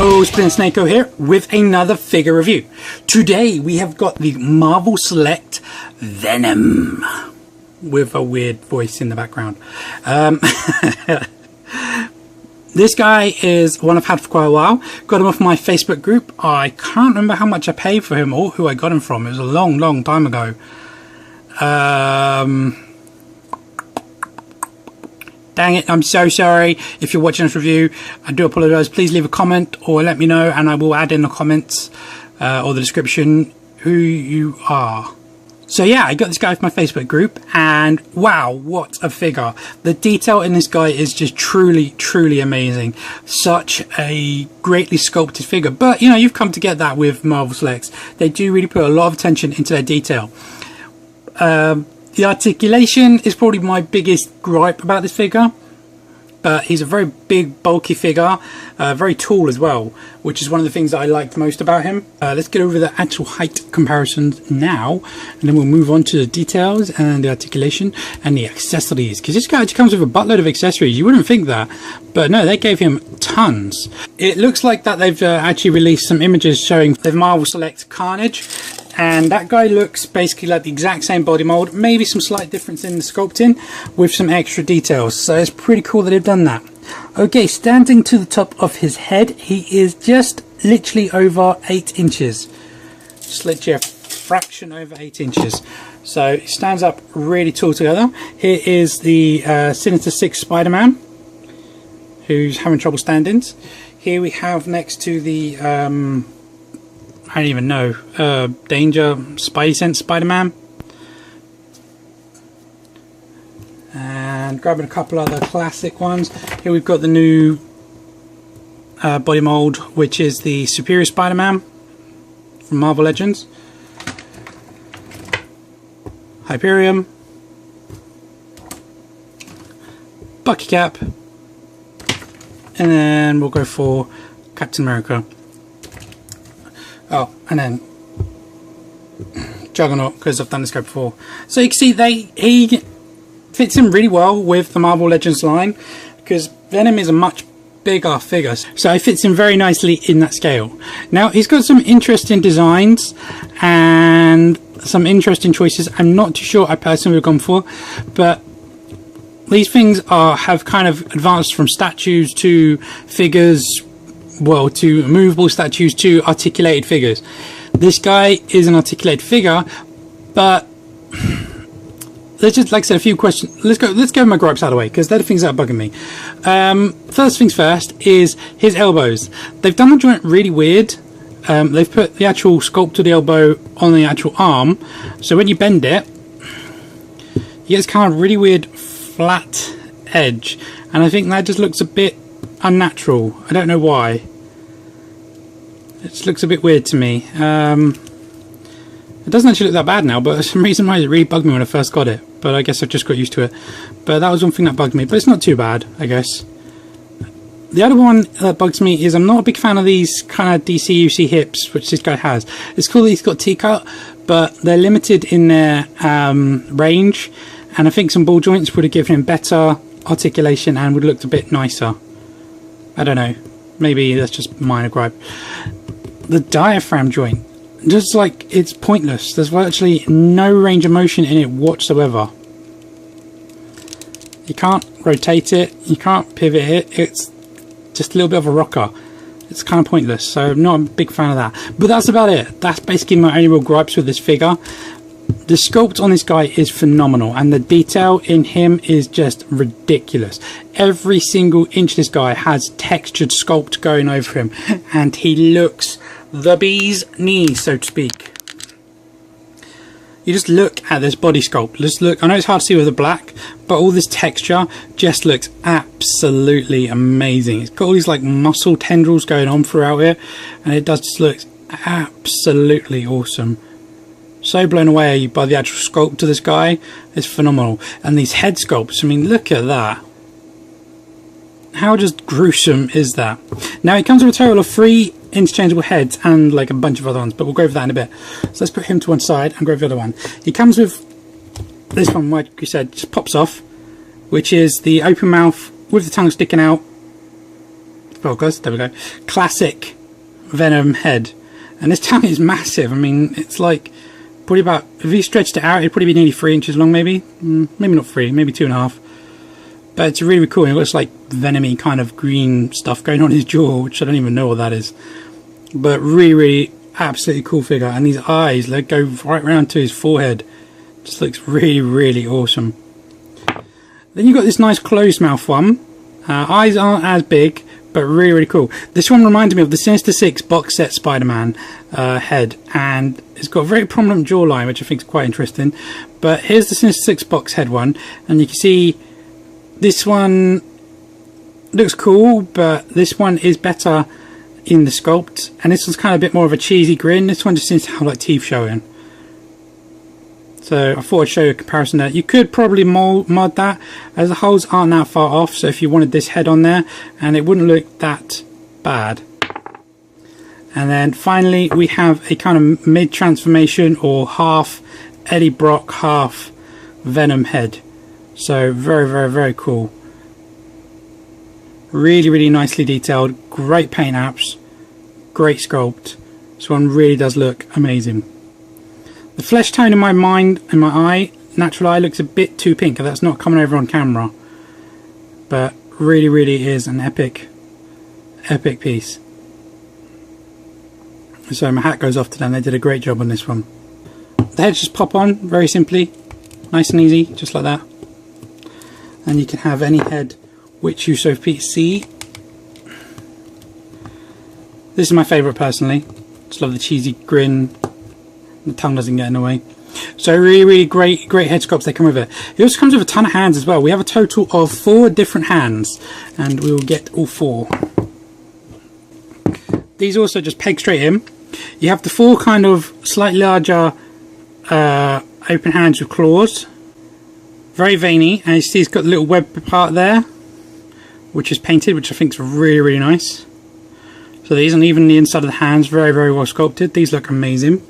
Oh, Spin Snakeo here with another figure review. Today we have got the Marvel Select Venom with a weird voice in the background. This guy is one I've had for quite a while. Got him off my Facebook group. I can't remember how much I paid for him or who I got him from. It was a long time ago. Dang it, I'm so sorry if you're watching this review. I do apologise. Please leave a comment or let me know and I will add in the comments or the description who you are. So yeah, I got this guy from my Facebook group and wow, what a figure. The detail in this guy is just truly amazing. Such a greatly sculpted figure. But you know, you've come to get that with Marvel Selects. They do really put a lot of attention into their detail. The articulation is probably my biggest gripe about this figure, but he's a very big, bulky figure, very tall as well, which is one of the things that I liked most about him. Let's get over the actual height comparisons now, and then we'll move on to the details and the articulation and the accessories, because this guy actually comes with a buttload of accessories. You wouldn't think that, but no, they gave him tons. It looks like that they've actually released some images showing the Marvel Select Carnage. And that guy looks basically like the exact same body mold, maybe some slight difference in the sculpting with some extra details. So it's pretty cool that they've done that. Okay, standing to the top of his head, he is just literally over 8 inches. Just literally a fraction over 8 inches. So he stands up really tall together. Here is the Sinister Six Spider-Man, who's having trouble standings. Here we have next to the I don't even know, Danger Spidey Sense Spider-Man, and grabbing a couple other classic ones. Here we've got the new body mold, which is the Superior Spider-Man from Marvel Legends, Hyperion, Bucky Cap, and then we'll go for Captain America. Oh, and then Juggernaut, because I've done this guy before. So you can see he fits in really well with the Marvel Legends line, because Venom is a much bigger figure. So it fits in very nicely in that scale. Now, he's got some interesting designs and some interesting choices. I'm not too sure I personally would have gone for, but these things have kind of advanced from statues to figures, well, to movable statues to articulated figures. This guy is an articulated figure, but let's just, like I said, a few questions. Let's go with my gripes out of the way, because they're the things that are bugging me. First things first is his elbows. They've done the joint really weird. They've put the actual sculpt of the elbow on the actual arm, so when you bend it, you get this kind of really weird flat edge, and I think that just looks a bit unnatural. I don't know why. It just looks a bit weird to me. It doesn't actually look that bad now, but for some reason it really bugged me when I first got it. But I guess I've just got used to it. But that was one thing that bugged me, but it's not too bad, I guess. The other one that bugs me is I'm not a big fan of these kind of DCUC hips, which this guy has. It's cool that he's got T-cut, but they're limited in their range, and I think some ball joints would have given him better articulation and would have looked a bit nicer. I don't know, maybe that's just minor gripe. The diaphragm joint, just like, it's pointless. There's virtually no range of motion in it whatsoever. You can't rotate it, you can't pivot it, it's just a little bit of a rocker. It's kind of pointless, so I'm not a big fan of that. But that's about it. That's basically my only real gripes with this figure. The sculpt on this guy is phenomenal, and the detail in him is just ridiculous. Every single inch of this guy has textured sculpt going over him, and he looks the bee's knees, so to speak. You just look at this body sculpt. Just look. I know it's hard to see with the black, but all this texture just looks absolutely amazing. It's got all these like muscle tendrils going on throughout it, and it does just look absolutely awesome. So blown away by the actual sculpt of this guy. It's phenomenal. And these head sculpts, I mean, look at that. How just gruesome is that? Now, it comes with a total of 3 interchangeable heads and like a bunch of other ones, but we'll go over that in a bit. So let's put him to one side and go over the other one. He comes with this one, like you said, just pops off, which is the open mouth with the tongue sticking out focus, there we go, classic Venom head. And this tongue is massive. I mean, it's like probably about, if you stretched it out, it'd probably be nearly 3 inches long, maybe. Maybe not 3, maybe 2.5. But it's really, really cool. And it looks like Venom-y kind of green stuff going on his jaw, which I don't even know what that is. But really, really absolutely cool figure. And these eyes, they go right round to his forehead. Just looks really, really awesome. Then you've got this nice closed mouth one. Eyes aren't as big, but really, really cool. This one reminded me of the Sinister Six box set Spider-Man head, and it's got a very prominent jawline, which I think is quite interesting. But here's the Sinister Six box head one, and you can see this one looks cool, but this one is better in the sculpt, and this one's kind of a bit more of a cheesy grin. This one just seems to have like teeth showing. So I thought I'd show you a comparison there. You could probably mod that, as the holes aren't that far off, so if you wanted this head on there, and it wouldn't look that bad. And then finally we have a kind of mid-transformation, or half Eddie Brock, half Venom head. So very, very, very cool. Really, really nicely detailed, great paint apps, great sculpt. This one really does look amazing. The flesh tone in my mind, in my eye, natural eye, looks a bit too pink. That's not coming over on camera, but really, really is an epic piece. So my hat goes off to them. They did a great job on this one. The heads just pop on very simply, nice and easy, just like that. And you can have any head which you so see. This is my favourite personally. Just love the cheesy grin. The tongue doesn't get in the way. So really, really great head sculpts they come with it. It also comes with a ton of hands as well. We have a total of 4 different hands, and we will get all 4. These also just peg straight in. You have the 4 kind of slightly larger open hands with claws. Very veiny, and you see it's got the little web part there, which is painted, which I think is really, really nice. So these, and even the inside of the hands, very, very well sculpted. These look amazing.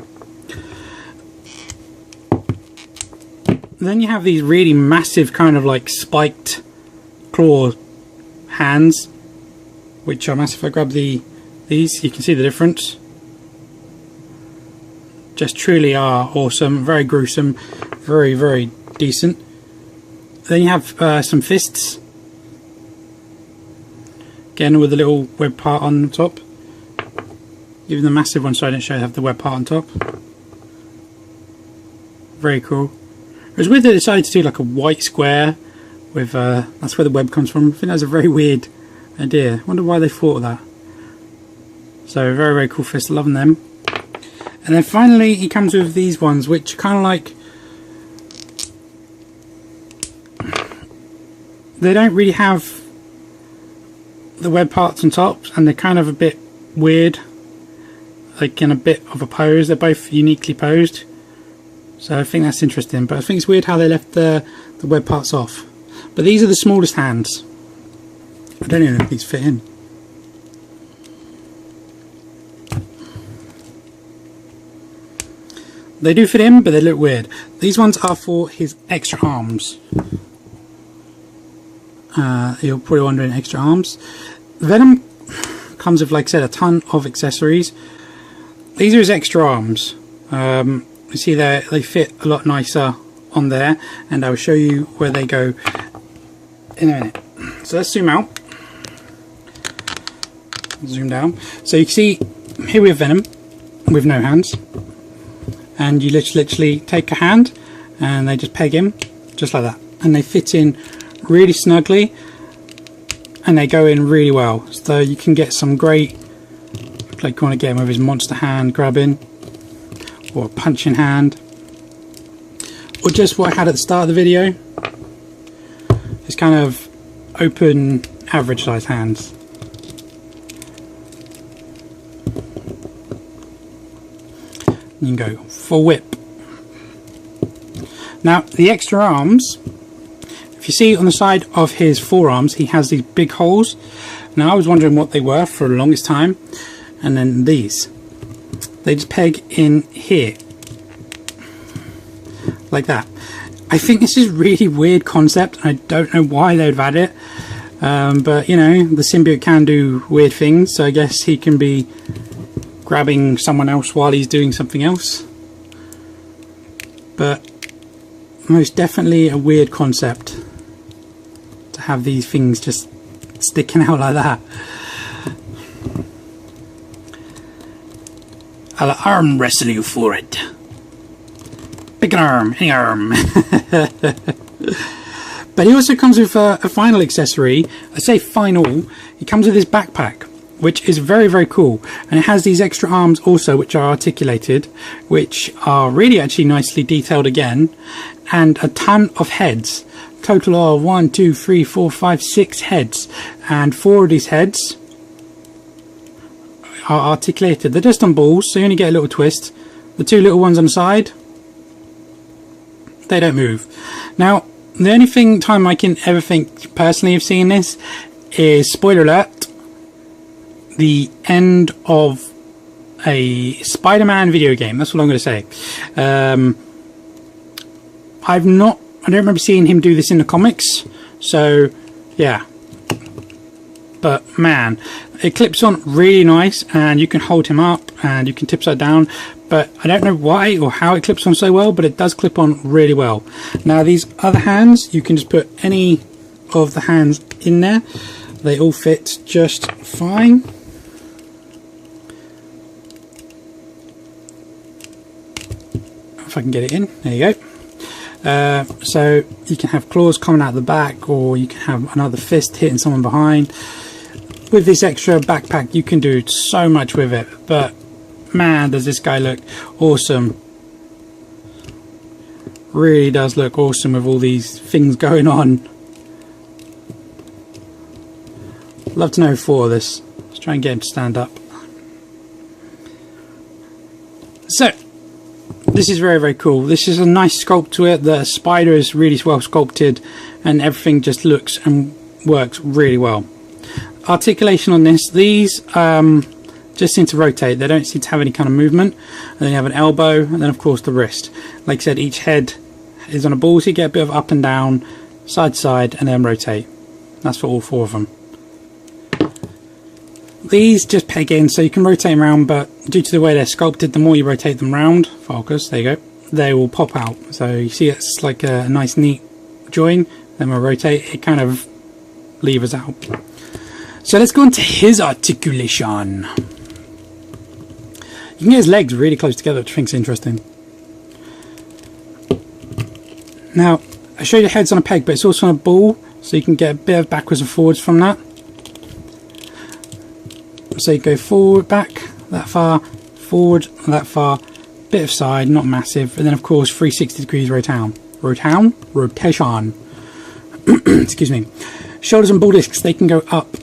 Then you have these really massive kind of like spiked claw hands, which are massive. If I grab these, you can see the difference. Just truly are awesome, very gruesome, very, very decent. Then you have some fists, again with a little web part on the top. Even the massive one, so I didn't show you, have the web part on top. Very cool. It was weird they decided to do like a white square with that's where the web comes from. I think that's a very weird idea. I wonder why they thought of that. So very, very cool fist, loving them. And then finally he comes with these ones, which kind of like, they don't really have the web parts on top, and they're kind of a bit weird, like in a bit of a pose. They're both uniquely posed. So I think that's interesting, but I think it's weird how they left the web parts off. But these are the smallest hands. I don't even know if these fit in. They do fit in, but they look weird. These ones are for his extra arms. You're probably wondering, extra arms. Venom comes with, like I said, a ton of accessories. These are his extra arms. You see they fit a lot nicer on there, and I'll show you where they go in a minute. So let's zoom out, zoom down. So you can see here we have Venom with no hands, and you literally take a hand and they just peg him just like that, and they fit in really snugly and they go in really well. So you can get some great, like you want to get him with his monster hand grabbing, or a punching hand, or just what I had at the start of the video, it's kind of open average size hands. You can go full whip. Now the extra arms, if you see on the side of his forearms, he has these big holes. Now I was wondering what they were for the longest time, and then these, they just peg in here like that. I think this is a really weird concept. I don't know why they'd have had it. But you know, the symbiote can do weird things, so I guess he can be grabbing someone else while he's doing something else. But most definitely a weird concept to have these things just sticking out like that. I'll arm wrestle you for it. Pick an arm, any arm. But he also comes with a final accessory. I say final, he comes with his backpack, which is very, very cool. And it has these extra arms also, which are articulated, which are really actually nicely detailed again. And a ton of heads. Total of 1, 2, 3, 4, 5, 6 heads. And 4 of these heads are articulated. They're just on balls, so you only get a little twist. The 2 little ones on the side, they don't move. Now, the only time I can ever think personally of seeing this is, spoiler alert, the end of a Spider-Man video game. That's what I'm going to say. I don't remember seeing him do this in the comics, so yeah. But man, it clips on really nice, and you can hold him up and you can tip side down. But I don't know why or how it clips on so well, but it does clip on really well. Now these other hands, you can just put any of the hands in there. They all fit just fine. If I can get it in, there you go. So you can have claws coming out the back, or you can have another fist hitting someone behind. With this extra backpack, you can do so much with it, but man, does this guy look awesome. Really does look awesome with all these things going on. Love to know 4 of this. Let's try and get him to stand up. So this is very, very cool. This is a nice sculpt to it. The spider is really well sculpted, and everything just looks and works really well. Articulation on this, these just seem to rotate. They don't seem to have any kind of movement. And then you have an elbow, and then of course the wrist. Like I said, each head is on a ball, so you get a bit of up and down, side to side, and then rotate. That's for all 4 of them. These just peg in, so you can rotate them around, but due to the way they're sculpted, the more you rotate them round, focus, there you go, they will pop out. So you see it's like a nice neat join. Then we'll rotate, it kind of levers out. So let's go into his articulation. You can get his legs really close together, which I think is interesting. Now, I showed you the head's on a peg, but it's also on a ball, so you can get a bit of backwards and forwards from that. So you go forward, back, that far, forward, that far, bit of side, not massive, and then of course 360 degrees rotation. Excuse me. Shoulders and ball discs, they can go up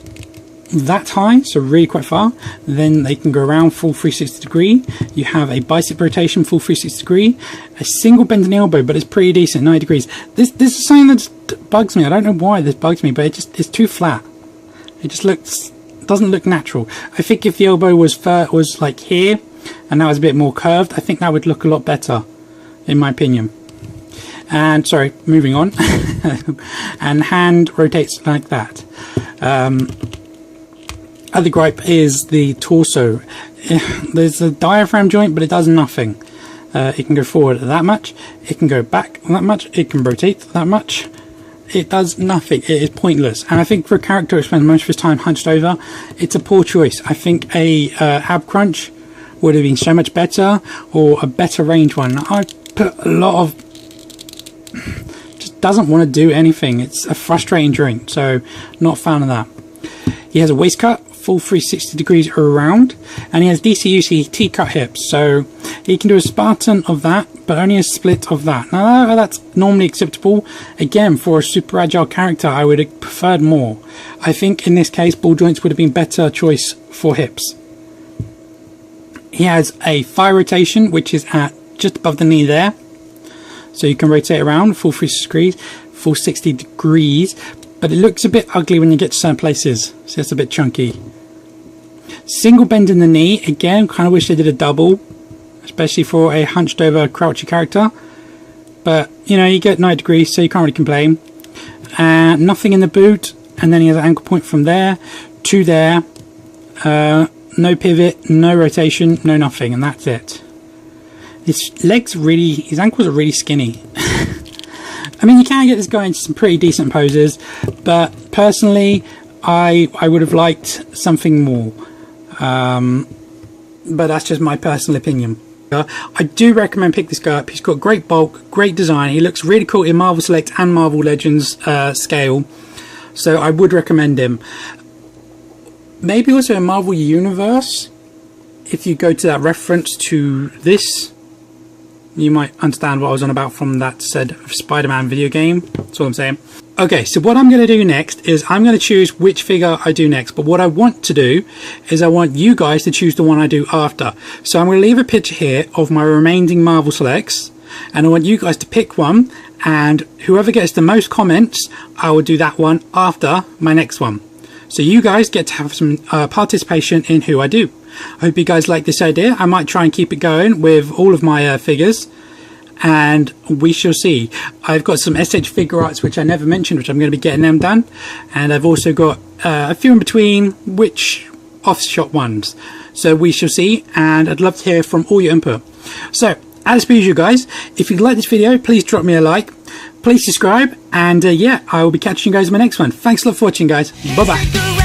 that high, so really quite far. Then they can go around full 360 degree. You have a bicep rotation, full 360 degree. A single bend in the elbow, but it's pretty decent, 90 degrees. This is something that bugs me. I don't know why this bugs me, but it's too flat. It just doesn't look natural. I think if the elbow was like here, and that was a bit more curved, I think that would look a lot better, in my opinion. And sorry, moving on. And hand rotates like that. Other gripe is the torso. There's a diaphragm joint, but it does nothing. It can go forward that much, it can go back that much, it can rotate that much. It does nothing. It is pointless. And I think for a character who spends most of his time hunched over, it's a poor choice. I think a ab crunch would have been so much better, or a better range one. I put a lot of... just doesn't want to do anything. It's a frustrating joint, so not a fan of that. He has a waist cut, full 360 degrees around, and he has DCUC T-cut hips, so he can do a Spartan of that, but only a split of that. Now that's normally acceptable. Again, for a super agile character, I would have preferred more. I think in this case, ball joints would have been better choice for hips. He has a thigh rotation, which is at just above the knee there, so you can rotate around full 360 degrees, but it looks a bit ugly when you get to certain places, so it's a bit chunky. Single bend in the knee, again, kind of wish they did a double, especially for a hunched over crouchy character, but you know, you get 90 degrees, so you can't really complain. Nothing in the boot, and then he has an ankle point from there to there. No pivot, no rotation, no nothing, and that's it. His ankles are really skinny. I mean, you can get this guy into some pretty decent poses, but personally, I would have liked something more. But that's just my personal opinion. I do recommend pick this guy up. He's got great bulk, great design. He looks really cool in Marvel Select and Marvel Legends scale. So I would recommend him. Maybe also in Marvel Universe, if you go to that reference to this, you might understand what I was on about from that said Spider-Man video game. That's all I'm saying. Okay, so what I'm going to do next is I'm going to choose which figure I do next. But what I want to do is I want you guys to choose the one I do after. So I'm going to leave a picture here of my remaining Marvel Selects. And I want you guys to pick one. And whoever gets the most comments, I will do that one after my next one. So you guys get to have some participation in who I do. I hope you guys like this idea. I might try and keep it going with all of my figures. And we shall see. I've got some SH figure arts which I never mentioned, which I'm going to be getting them done. And I've also got a few in between, which off-shot ones. So we shall see. And I'd love to hear from all your input. So, as per usual guys, if you like this video, please drop me a like. Please subscribe, and yeah, I will be catching you guys in my next one. Thanks a lot for watching, guys. Bye bye.